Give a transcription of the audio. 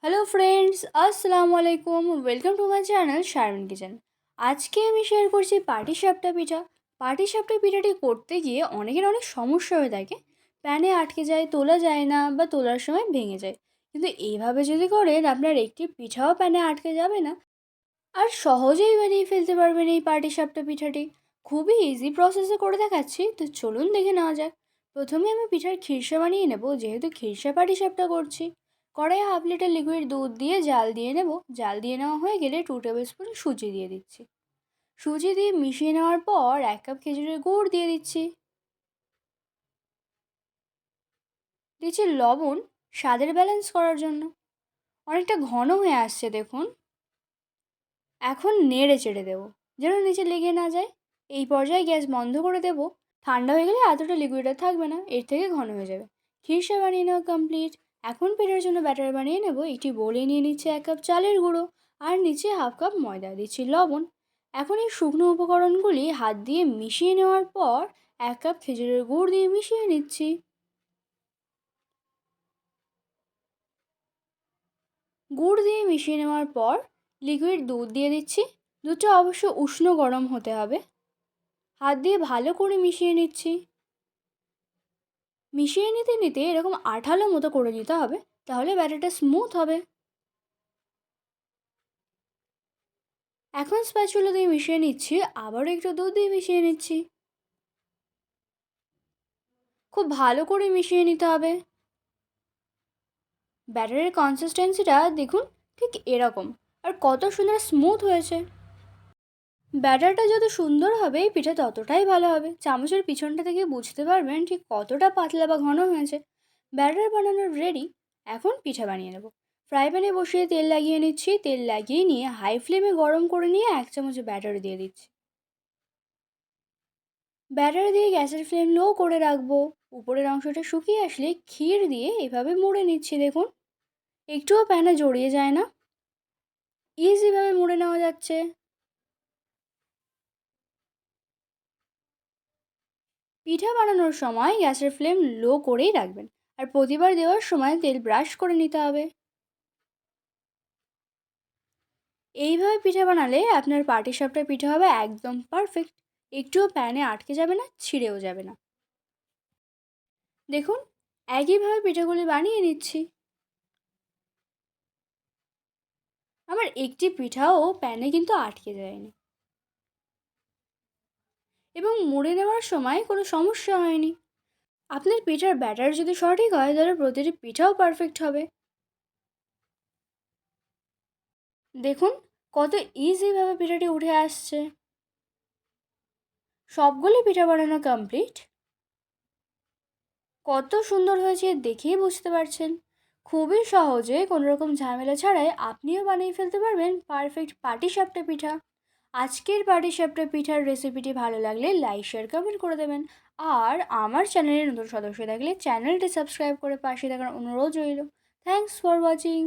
Hello friends, আসসালামু আলাইকুম। Welcome to my channel Sharmin kitchen. আজকে আমি শেয়ার করছি পাটিসাপটা পিঠা। পাটিসাপটা পিঠাটি করতে গিয়ে অনেকের অনেক সমস্যা হয়ে থাকে। প্যানে আটকে যায়, তোলা যায় না বা তোলার সময় ভেঙে যায়। কিন্তু এইভাবে যদি করেন আপনার একটি পিঠাও প্যানে আটকে যাবে না, আর সহজেই বানিয়ে ফেলতে পারবেন এই পাটিসাপটা পিঠাটি। খুবই ইজি প্রসেসে করে দেখাচ্ছি, তো চলুন দেখে নেওয়া যাক। প্রথমে আমি পিঠার খিরসা বানিয়ে নেব, যেহেতু খিরসা পাটিসাপটা করছি। কড়াইয়ে 1/2 লিটার লিকুইড দুধ দিয়ে জাল দিয়ে নেব। জাল দিয়ে নেওয়া হয়ে গেলে 2 টেবিল স্পুন সুজি দিয়ে দিচ্ছি। সুজি দিয়ে মিশিয়ে নেওয়ার পর 1 কাপ খেজুরের গুড় দিয়ে দিচ্ছি। দিচ্ছি লবণ, স্বাদের ব্যালেন্স করার জন্য। অনেকটা ঘন হয়ে আসছে দেখুন। এখন নেড়ে চেড়ে দেবো, যেন নিচে লেগে না যায়। এই পর্যায়ে গ্যাস বন্ধ করে দেবো। ঠান্ডা হয়ে গেলে এতটা লিকুইড আর থাকবে না, এর থেকে ঘন হয়ে যাবে। খিরসা বানিয়ে নেওয়া কমপ্লিট। এখন পিঠার জন্য ব্যাটার বানিয়ে নেব। একটি বোলে নিয়ে নিচ্ছে 1 কাপ চালের গুঁড়ো, আর নিচে 1/2 কাপ ময়দা, দিচ্ছি লবণ। এখন এই শুকনো উপকরণগুলি হাত দিয়ে মিশিয়ে নেওয়ার পর 1 কাপ খেজুরের গুড় দিয়ে মিশিয়ে নিচ্ছি। গুড় দিয়ে মিশিয়ে নেওয়ার পর লিকুইড দুধ দিয়ে দিচ্ছি। দুধটা অবশ্য উষ্ণ গরম হতে হবে। হাত দিয়ে ভালো করে মিশিয়ে নিচ্ছি। মিশিয়ে নিতে নিতে এরকম আঠালো মতো করে নিতে হবে, তাহলে ব্যাটারটা স্মুথ হবে। এখন স্প্যাচুলা দিয়ে মিশিয়ে নিচ্ছি, আবারও একটু দুধ দিয়ে মিশিয়ে নিচ্ছি। খুব ভালো করে মিশিয়ে নিতে হবে। ব্যাটারের কনসিস্টেন্সিটা দেখুন, ঠিক এরকম। আর কত সুন্দর স্মুথ হয়েছে। ব্যাটারটা যত সুন্দর হবে পিঠা ততটাই ভালো হবে। চামচের পিছনটা থেকে বুঝতে পারবেন ঠিক কতটা পাতলা বা ঘন হয়েছে। ব্যাটার বানানোর রেডি। এখন পিঠা বানিয়ে নেব। ফ্রাই প্যানে বসিয়ে তেল লাগিয়ে নিচ্ছি। তেল লাগিয়ে নিয়ে হাই ফ্লেমে গরম করে নিয়ে 1 চামচ ব্যাটার দিয়ে দিচ্ছি। ব্যাটার দিয়ে গ্যাসের ফ্লেম লো করে রাখবো। উপরের অংশটা শুকিয়ে আসলে ক্ষীর দিয়ে এভাবে মুড়ে নিচ্ছি দেখুন। একটুও প্যানে জড়িয়ে যায় না, ইজিভাবে মুড়ে নেওয়া যাচ্ছে। পিঠা বানানোর সময় গ্যাসের ফ্লেম লো করেই রাখবেন, আর প্রতিবার দেওয়ার সময় তেল ব্রাশ করে নিতে হবে। এইভাবে পিঠা বানালে আপনার পাটিসাপটা পিঠা হবে একদম পারফেক্ট। একটুও প্যানে আটকে যাবে না, ছিঁড়েও যাবে না। দেখুন, একইভাবে পিঠাগুলি বানিয়ে নিচ্ছি। আমার একটি পিঠাও প্যানে কিন্তু আটকে যায়নি, এবং মুড়ে নেওয়ার সময় কোনো সমস্যা হয়নি। আপনার পিঠার ব্যাটার যদি সঠিক হয় তাহলে প্রতিটি পিঠাও পারফেক্ট হবে। দেখুন, কত ইজিভাবে পিঠাটি উঠে আসছে। সবগুলি পিঠা বানানো কমপ্লিট। কত সুন্দর হয়েছে দেখেই বুঝতে পারছেন। খুবই সহজে কোনো রকম ঝামেলা ছাড়াই আপনিও বানিয়ে ফেলতে পারবেন পারফেক্ট পাটিসাপটা পিঠা। আজকের পাটিসাপটা পিঠার রেসিপিটি ভালো লাগলে লাইক শেয়ার কমেন্ট করে দেবেন। আর আমার চ্যানেলের নতুন সদস্য থাকলে চ্যানেলটি সাবস্ক্রাইব করে পাশে থাকার অনুরোধ রইল। Thanks for watching.